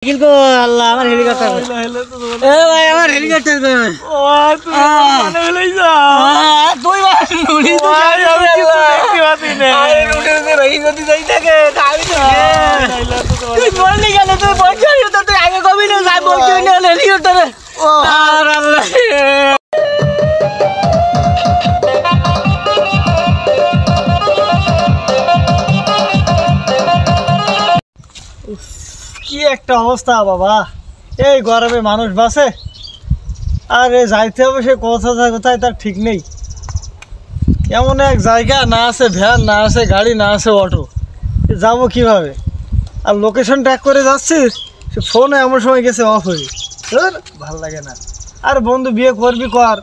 को अल्लाह আমার হেলিকপ্টার এ ভাই আমার হেলিকপ্টার কই ও তুই মানে লই যা তুই ভাই নুড়ি তো ভাই আমি কিছু দেখতে পাচ্ছি না আরে নুড়িতে ভাই যদি যাই থাকে খাবি তো তুই বললি কেন তুই বলছিস তো তুই আগে কবি না যাই বলছিস না হেলিকপ্টারে ও আর আল্লাহ কি একটা অবস্থা বাবা এই গরমে মানুষ বাসে আর যাইতে হবে সে কোথায় তার ঠিক নেই এমন এক জায়গা না আছে ভ্যান না আছে গাড়ি না আছে অটো যাবো কিভাবে আর লোকেশন ট্র্যাক করে যাচ্ছিস সে ফোনে এমন সময় গেছে অফ হয়ে ভাল লাগে না আর বন্ধু বিয়ে করবি কর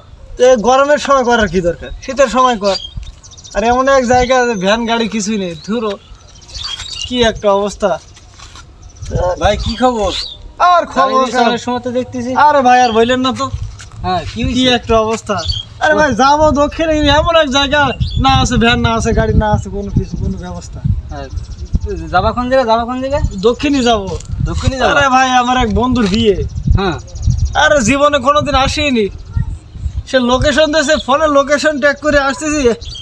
এই গরমের সময় করার কি দরকার শীতের সময় কর আর এমন এক জায়গা ভ্যান গাড়ি কিছুই নেই ধুরো কি একটা অবস্থা ভাই কি খবর আর খবর সময় তো দেখতেছি আরে ভাই আর বললেন না তো হ্যাঁ কি একটা অবস্থা আরে ভাই যাবো দক্ষিণে এমন এক জায়গা না আছে ভ্যান না আছে গাড়ি না আছে কোনো কিছু কোনো ব্যবস্থা যাবা কোন জায়গা দক্ষিণে যাবো আরে ভাই আমার এক বন্ধুর বিয়ে হ্যাঁ আরে জীবনে কোনোদিন আসেনি সে লোকেশন দিয়েছে ফোনে লোকেশন ট্র্যাক করে আসতেছি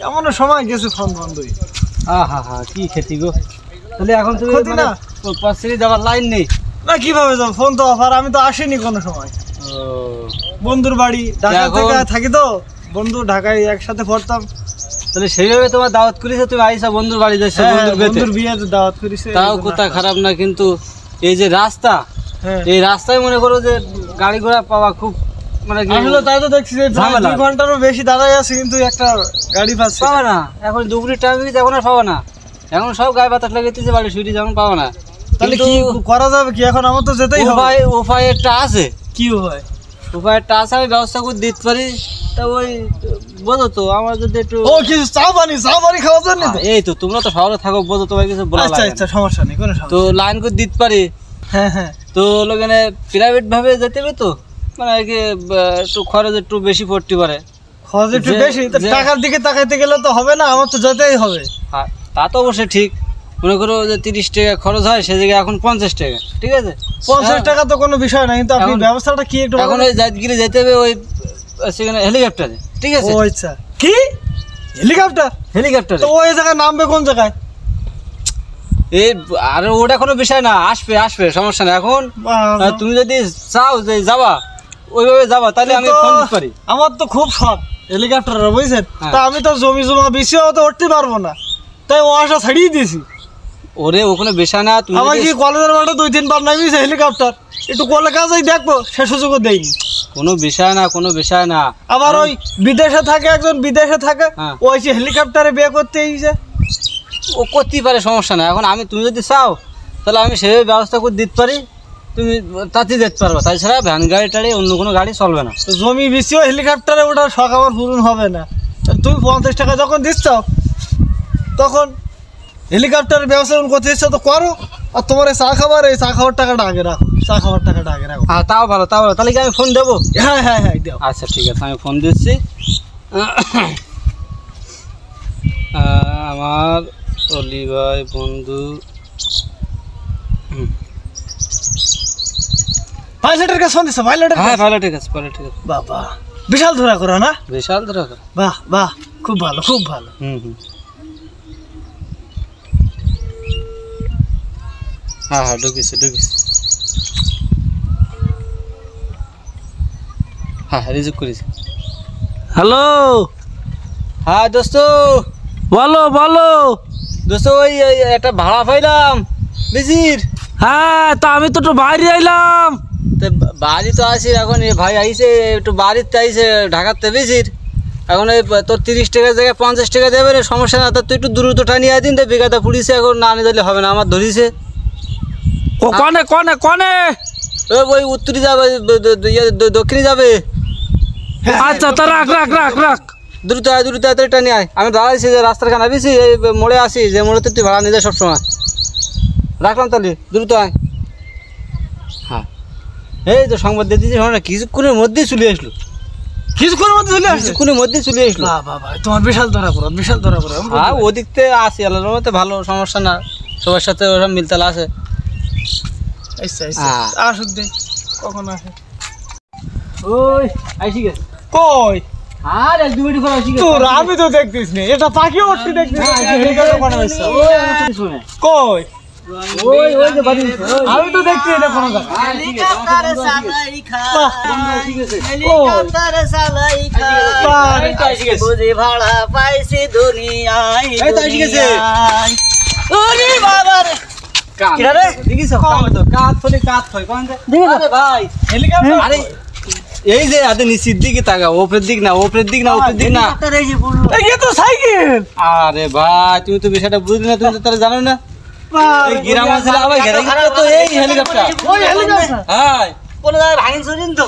এমন সময় গেছে ফোন বন্ধই হা কি খেতি গো তাহলে এখন তুমি না পাশে যাওয়ার লাইন নেই না কিভাবে যাবো ফোন তো অফার আমি তো আসিনি কোনো সময় বন্ধুর বাড়ি ঢাকায় থাকি তো বন্ধু ঢাকায় একসাথে পড়তাম তাহলে সেইভাবে তোমার দাওয়াত করেছে তুমি আইসা বন্ধুর বাড়ি যাইছো বন্ধুর বিয়েতে দাওয়াত করেছে তাও কথা খারাপ না কিন্তু এই যে রাস্তা এই রাস্তায় মনে করো যে গাড়ি ঘোড়া পাওয়া খুব মানে আসলে তাই তো দেখছি যে 2 ঘন্টারও বেশি দাঁড়ায় আছে কিন্তু একটা গাড়ি পাচ্ছে পাওয়া না এখন দুপুরের টাইমে এখন আর পাওয়া না এখন সব গায়ে বাতাস লাগাইতেছে বাড়ি সুইটি যেমন পাওয়া না তাহলে কি করা যাবে কি এখন আমার তো যেতেই হবে উপায় একটা আছে কি উপায় একটা আছে আমি ব্যবস্থা করে দিতে পারি তা ওই বোঝো তো আমার যদি একটু ও কিছু চা পানি খাওয়ার জন্য এই তো তোমরা তো শহরে থাকো বোঝো তোমার কিছু বলা লাগে আচ্ছা সমস্যা নেই কোনো সমস্যা তো লাইন করে দিতে পারি হ্যাঁ তো লোকেনে প্রাইভেট ভাবে যেতে হবে তো মানে কি একটু খরচ একটু বেশি পড়তে পারে খরচ একটু বেশি টাকার দিকে তাকাইতে গেলে তো হবে না আমার তো যেতেই হবে হ্যাঁ তা তো অবশ্যই ঠিক মনে করো যে 30 টাকা খরচ হয় সে জায়গায় এখন 50 টাকা ঠিক আছে 50 টাকা তো কোনো বিষয় না কিন্তু আপনি ব্যবস্থাটা কি একটু এখন ওই জাতগিরি যেতে হবে ওই সেখানে হেলিকপ্টারে ঠিক আছে ও আচ্ছা কি হেলিকপ্টার তো ওই জায়গায় নামবে কোন জায়গায় এই আর ওটা কোনো বিষয় না আসবে সমস্যা না এখন তুমি যদি চাও যে যাবা ওইভাবে যাবা তাহলে আমি ফোন দিতে পারি আমার তো খুব শখ হেলিকপ্টার বুঝছেন তা আমি তো জমি জমা বেশি তো উঠতে পারবো না তাই ও আশা ছাড়িয়ে দিয়েছি ওরে ওখানে বেশা না তুমি আমার কি কলেজের মাঠে 2-3 বার নামিয়েছে হেলিকপ্টার একটু কলে কাজেই দেখবো সে সুযোগও দেয়নি কোনো বিষয় না আবার ওই বিদেশে থাকে একজন ওই যে হেলিকপ্টারে বিয়ে করতে এসেছে ও করতেই পারে সমস্যা না এখন তুমি যদি চাও তাহলে আমি সেভাবে ব্যবস্থা করে দিতে পারি তুমি তাতে যেতে পারবে তাছাড়া ভ্যান গাড়ি টাড়ি অন্য কোনো গাড়ি চলবে না তো জমি বেশিও হেলিকপ্টারে ওঠার শখ আমার পূরণ হবে না তুমি 50 টাকা যখন দিচ্ছ তখন হেলিকপ্টারের ব্যবস্থা করতে ইচ্ছা তো করো আর তোমার এই চা খাওয়ার টাকাটা আগে রাখো হ্যাঁ তাও ভালো তাহলে কি আমি ফোন দেবো হ্যাঁ দেবো আচ্ছা ঠিক আছে আমি ফোন দিচ্ছি আমার অলি ভাই বন্ধু পাইলটের কাছে ফোন দিচ্ছ পাইলটের কাছে বাবা বিশাল ধরা করো না বাহ খুব ভালো হ্যাঁ ঢুকিস হ্যাঁ রিজেক্ট করিস হ্যালো হ্যাঁ দোস্ত বলো দোস্ত ওই একটা ভাড়া পাইলাম বেশির হ্যাঁ তা আমি তো একটু বাইরে আইলাম বাড়ি তো আসি এখন ভাই আইসে একটু বাড়িতে আইসে ঢাকাতে বেশির এখন ওই তোর 30 টাকার জায়গায় 50 টাকা দেবে রে সমস্যা না তুই একটু দূরত্ব টানিয়ে আদিন তো বেকারটা পুলিশে এখন না নিয়ে দিলে হবে না আমার ধরিছে ও কনে ওই উত্তরে যাবে দক্ষিণে যাবে আচ্ছা তা রাখ দ্রুত টানি আয় আমি দাঁড়াইছি যে রাস্তার খানে বেশি এই মোড়ে আসি যে মোড়েতে তুই ভাড়া নিয়ে যায় সবসময় রাখলাম তাহলে দ্রুত আয় হ্যাঁ এই তো সংবাদ দিয়ে দিয়েছি কিছুক্ষণের মধ্যেই চলে আসলো কিছুক্ষণের মধ্যে চলে আসলো তোমার বিশাল ধরা পড়ো হ্যাঁ ওদিক থেকে আসি আল্লাহর রহমতে ভালো সমস্যা না সবার সাথে ওরা মিলতাল আছে আচ্ছা আসুক দে কখন আসে ওই আইছি গেছে কই আর এক 2 মিনিট পর আইছি গেছে তোর আমি তো দেখতিস না এটা পাখি উঠতে দেখতিস হেলিকপ্টার কোন হইছে শুনে কই ওই যে বাড়ি আমি তো দেখতে এটা কোন জায়গা হেলিকপ্টারে চালাই খা ঠিক আছে হেলিকপ্টারে চালাই খা এই তো আইছি গেছে বুঝি ভাড়া পাইছি দুনিয়ায় এই তো আইছি গেছে। ওরে বাবা রে কাম কিরা রে? দেখিস কাম তো কাট ফলে কাট হয় কোন আরে ভাই হেলিকপ্টার আরে এই যে আদে নিচের দিকে তাকা উপরের দিক না উপরের দিক না উপরের দিক না হেলিকপ্টারে যে বললো এই তো সাইকেল আরে ভাই তুমি তো বিষয়টা বুঝলি না তুমি তো তারা জানো না এই গ্রাম অঞ্চলে আবার ঘেরা গিয়ে তো এই হেলিকপ্টার ওই হেলিকপ্টার হাই কোন জায়গায় ভাঙিন চলিন তো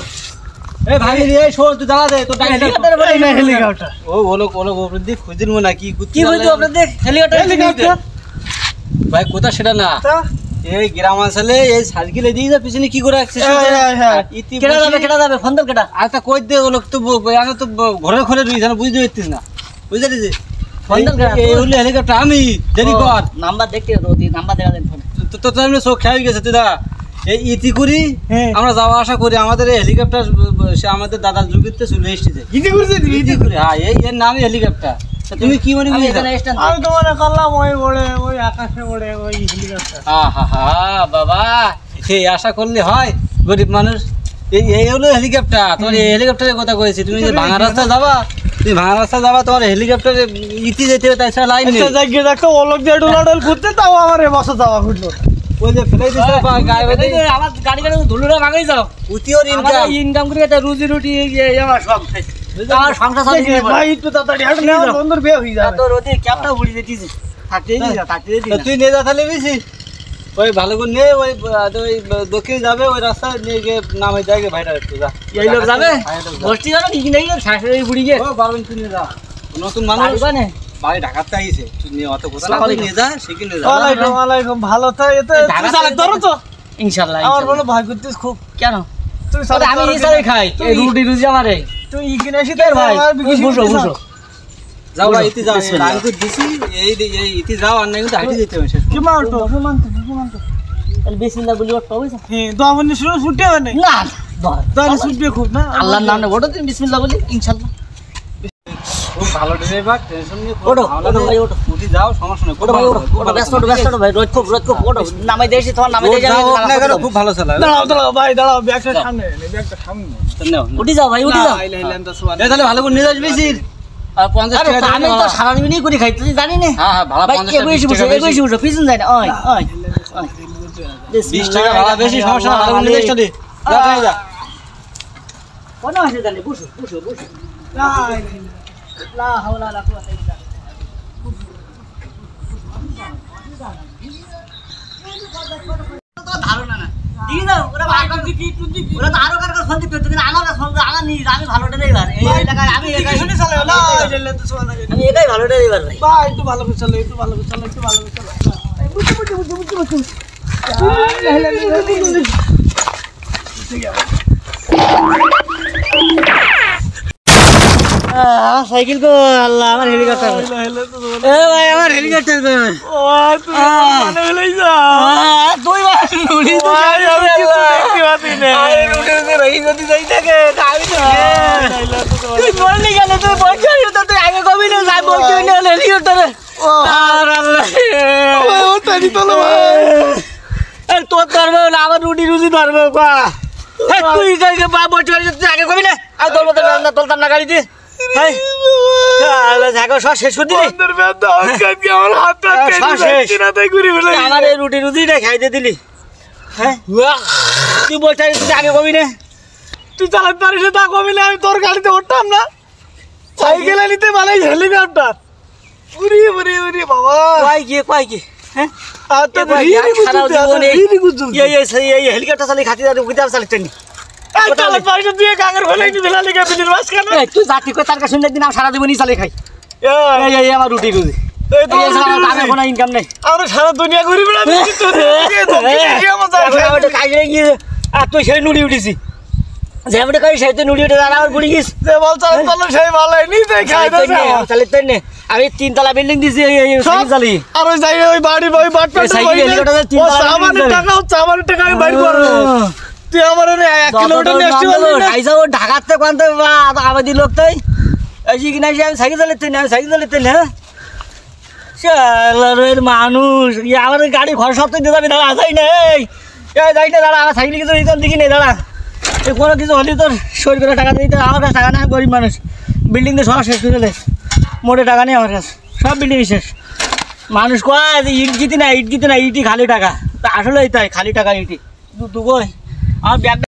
এই ভাই রে শোন তুই দাঁড়া দে তো হেলিকপ্টারে বলে এই না হেলিকপ্টার ও বলো বলো উপরের দিক খুঁজিন মো না কি কি বলতো আপনার দেখ হেলিকপ্টার হেলিকপ্টার ভাই কোথা সেটা না এই গ্রাম অঞ্চলে এই সাইকেলে দিয়ে যা পিছনে কি করে রাখছিস হ্যাঁ কেডা যাবে ফোন দল কেডা আর তা কই দে ও লোক তো আমি তো ঘরে ঘরে রই জানা বুঝতে পারতিস না বুঝতে দিছিস ফোন দল কেডা এই হলো হেলিকপ্টার আমি দেরি কর নাম্বার দেখতে রোদি নাম্বার দেখা দেন ফোন তো তো এমনি চোখ খেয়ে গেছে তুই দা এই ইতি করি হ্যাঁ। আমরা যাওয়া আসা করি আমাদের এই হেলিকপ্টার সে আমাদের দাদার যুগিতে চলে এসেছে গিটি করছিস ইতি করি হ্যাঁ এই এর নামই হেলিকপ্টার তা তুমি কি মনে আমি করি এখানে স্ট্যান্ড আমি তো মনে করলাম ওই ওড়ে ওই আকাশে ওড়ে ওই হেলিকপ্টার বাবা এই আশা করলে হয় গরিব মানুষ এই হলো হেলিকপ্টার তোমার এই হেলিকপ্টারের কথা কয়েছি তুমি যে ভাঙা রাস্তা যাবা তুমি ভাঙা রাস্তা যাবা তোমার হেলিকপ্টারে ইতি যেতে হবে তাই ছাড়া লাইন নেই আচ্ছা জায়গা দেখো ওলক দিয়ে ডুলাডল ঘুরতে তাও আমার এ বছর যাওয়া ঘুরলো ওই যে ফেলাই দিছে গায়ে বেঁধে আমার গাড়ি ধুলুরা ভাঙাই যাও উতিওর ইনকাম ইনকাম করে একটা রুজি রুটি আমার সব আমার সংসার চালিয়ে নিয়ে ভাই একটু তাড়াতাড়ি হাঁট না আমার বন্ধুর বিয়ে হয়ে যাবে তো রোদির ক্যাপটা উড়ি দিতেছে থাকতেই দিনা থাকতেই দিনা তুই নিয়ে যা তাহলে বেশি ওই ভালো করে নে ওই ওই দক্ষিণ যাবে ওই রাস্তা নিয়ে গিয়ে নামে যাবে ভাইটা একটু যা এই লোক যাবে গোষ্ঠী যাবে ঠিক নেই শাশুড়ি বুড়ি গিয়ে ও বারণ তুই নিয়ে যা নতুন মানুষ বাড়ি ঢাকাতে আইছে তুই নিয়ে অত কথা না নিয়ে যা শিখে নিয়ে যা ওয়ালাইকুম ওয়ালাইকুম ভালো তো এতে তুই চালাক ধরো তো ইনশাআল্লাহ আমার বলো ভাই করতিস খুব কেন তুই আমি এই সাথে খাই এই রুটি রুজি আমারে তুই ইকিনে এসে কেন ভাই বুঝো বুঝো যাও ভাই ইতি যাও আমি তো দিছি এই ইতি যাও আর না কিন্তু হাঁটি যেতে হবে শেষ কি মারতো তাহলে বিসমিল্লাহ বলি ওটা হইছে হ্যাঁ তো আমাদের শুরু ফুটে হবে না না ধর তাহলে ছুটবে খুব না আল্লাহর নামে ওটা তুমি বিসমিল্লাহ বলি ইনশাআল্লাহ খুব ভালো ড্রাইভার টেনশন নিয়ে ওঠো, ওঠো ভাই, ওঠো। উঠি যাও সমস্যা নেই ওটা ভাই ওটা ব্যস্ত ভাই রোজ খুব ওটা নামাই দিয়েছি তোমার নামাই দিয়েছি খুব ভালো চালায় দাঁড়াও দাঁড়াও ভাই দাঁড়াও ব্যাগটা সামনে নে ব্যাগটা সামনে উঠি যাও ভাই উঠি যাও তাহলে ভালো করে নিয়ে যাস বেশি আর 50 আরে টাকা আমি তো সারা দিনই করে খাই তুই জানি না হ্যাঁ ভাড়া ভাই 50 টাকা 21 বছর 21 বছর পিছন যায় না ওই ওই 20 টাকা ভাড়া বেশি সমস্যা না ভালো করে নিয়ে যাস যা যা যা কোন আসে জানি বসো বসো বসো লা হাওলা লা কুওয়াতা ইল্লা বিল্লাহ ধারণা না দিই দাও ওরা ভাই ওরা তো আরো কার ফোন দিতে তুমি আমার কাছে ফোন আমার নি আমি ভালো ড্রাইভার এই এলাকায় আমি একাই শুনে চালে না জেলে তো সোনা আমি একাই ভালো ড্রাইভার ভাই ভাই একটু ভালো করে চালে একটু ভালো করে চালে একটু ভালো করে চালে বুঝু সাইকেল কো আল্লাহ আমার হেলিকপ্টার এ ভাই আমার হেলিকপ্টার কো ও তুই মানে হইলা তুই ভাই উড়ি তো ভাই আমি কি দেখতে পাচ্ছি না আরে উঠে রহি যদি যাই থাকে আমি তো তুই বললি গেল তুই বলছিস তো তুই আগে কবি না যাই বলছিস না হেলিকপ্টারে আর আল্লাহ ও তারি তো ভাই আর তোর ধরবে না আমার রুটি রুজি ধরবে বা তুই যাইকে বা বলছিস তুই আগে কবি না আর তোলতাম না গাড়িতে হ্যাঁ আল্লাহ জাগো সব শেষ করে দিলি বন্ধুর বেদা আজকে আমার হাতটা কেটে না তাই ঘুরে বলে আমার এই রুটি রুজিটা খাইতে দিলি হ্যাঁ তুই বলছিস তুই আগে কবি না তুই চালাতে পারিস তা কমিলে আমি তোর গাড়িতে উঠতাম না সাইকেল নিতে মানে হেলিকপ্টার উরি উরি উরি বাবা কয় কি হ্যাঁ আর তো হেলিকপ্টার চালিয়ে খাতি উঠার চালিয়ে নি চালাতে পারিস তুই কাগর ফেলে কি ফেলা লিখে বিলির মাছ কেন তুই জাতি কই তার কাছে একদিন আমি সারা জীবনই চালিয়ে খাই এই আমার রুটি রুজি এই তো আমার কোনো ইনকাম নেই আমরা সারা দুনিয়া ঘুরি বেড়াচ্ছি আর তুই সেই নুড়ি উঠেছি যেমন করি সেই তো নুড়ি উঠে আমার বুড়ি গিস যে বল চালাতে পারলে সেই ভালো নিজে খাই চালিয়ে নে আমি 3 তলা বিল্ডিং দিছি এই সব সাইকেল চালি আর ওই যাই ওই বাড়ির ওই বাটপাটা এই সাইকেল হেলিকপ্টারে 3 তলা সামানের building টাকা হচ্ছে আমার টাকা আমি বাইর করব তুই আমার 1 কিলোমিটার নিয়ে আসতে পারলি না আইসা ও ঢাকাতে কোনতে আবাদি লোক তাই এই কি না আমি সাইকেল চালাতে না সাইকেল চালাতে না শালার মানুষ আমার গাড়ি ঘর সপ্তাহে দিয়ে যাবি দাঁড়া আসাই নেই যাই না দাঁড়া আমার সাইকেল কিছু রিটার্ন দিকে নেই দাঁড়া কোনো কিছু হলে তোর শরীর করে টাকা দিতে আমার কাছে টাকা নেই গরিব মানুষ বিল্ডিং দিয়ে সব শেষ করে দিলে মোটে টাকা নেই আমার কাছে সব বিল্ডিং শেষ মানুষ কয় যে ইট জিতি না ইটই খালি টাকা তা আসলেই তাই খালি টাকা ইটি দুগোই আমার ব্যাগ